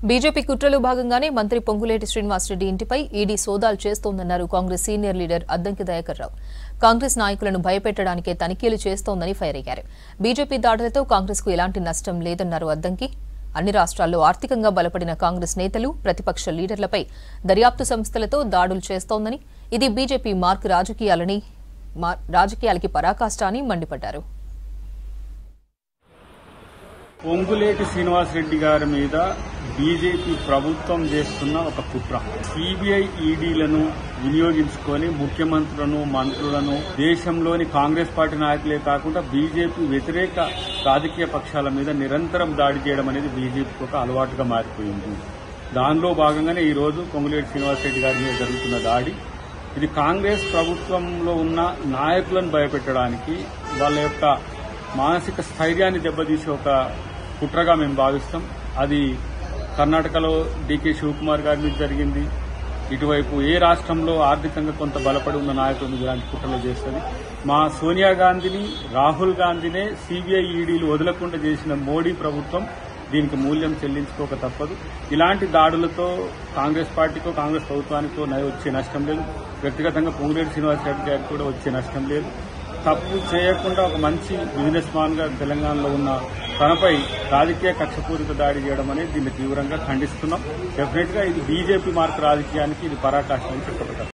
BJP కుట్రలో భాగంగానే మంత్రి పొంగులేటి శ్రీనివాసరెడ్డి ఇంటిపై ఈడీ సోదాలు చేస్తోందన్నారు కాంగ్రెస్ సీనియర్ లీడర్ అద్దంకి దయాకర్ రావు. కాంగ్రెస్ నాయకులను భయపెట్టడానికే తనిఖీలు చేస్తోందని ఫైర్ అయ్యారు. బీజేపీ దాడులతో కాంగ్రెస్ కు ఎలాంటి నష్టం లేదన్నారు అద్దంకి. అన్ని రాష్ట్రాల్లో ఆర్థికంగా బలపడిన కాంగ్రెస్ నేతలు, ప్రతిపక్ష లీడర్లపై దర్యాప్తు సంస్థలతో దాడులు చేస్తోందని, ఇది బీజేపీ మార్క్ రాజకీయాలకి పరాకాష్ట అని మండిపడ్డారు. పొంగులేటి శ్రీనివాసరెడ్డి గారి మీద బీజేపీ ప్రభుత్వం చేస్తున్న ఒక కుట్ర. సిబిఐ ఈడీలను వినియోగించుకొని ముఖ్యమంత్రులను, మంత్రులను, దేశంలోని కాంగ్రెస్ పార్టీ నాయకులే కాకుండా బీజేపీ వ్యతిరేక రాజకీయ పక్షాల మీద నిరంతరం దాడి చేయడం అనేది బీజేపీకి ఒక అలవాటుగా మారిపోయింది. దానిలో భాగంగానే ఈ రోజు పొంగులేటి శ్రీనివాసరెడ్డి గారి మీద జరుగుతున్న దాడి, ఇది కాంగ్రెస్ ప్రభుత్వంలో ఉన్న నాయకులను భయపెట్టడానికి, వాళ్ళ యొక్క మానసిక స్థైర్యాన్ని దెబ్బతీసే ఒక కుట్రగా మేము భావిస్తాం. అది కర్ణాటకలో డీకే శివకుమార్ గారి మీద జరిగింది. ఇటువైపు ఏ రాష్ట్రంలో ఆర్థికంగా కొంత బలపడి ఉన్న నాయకుల మీద ఇలాంటి కుట్రలు చేస్తుంది. మా సోనియా గాంధీని, రాహుల్ గాంధీనే సిబిఐ ఈడీలు వదలకుండా చేసిన మోడీ ప్రభుత్వం దీనికి మూల్యం చెల్లించుకోక తప్పదు. ఇలాంటి దాడులతో కాంగ్రెస్ పార్టీకో, కాంగ్రెస్ ప్రభుత్వానికో వచ్చే నష్టం లేదు. వ్యక్తిగతంగా పొంగులేటి శ్రీనివాసరెడ్డి గారికి కూడా వచ్చే నష్టం లేదు. తప్పు చేయకుండా ఒక మంచి బిజినెస్ మ్యాన్ గా తెలంగాణలో ఉన్న తనపై రాజకీయ కక్షపూరిత దాడి చేయడం అనేది దీన్ని తీవ్రంగా ఖండిస్తున్నాం. డెఫినెట్ గా ఇది బీజేపీ మార్క్ రాజకీయానికి ఇది పరాకాష్ట అని చెప్పబడ్డారు.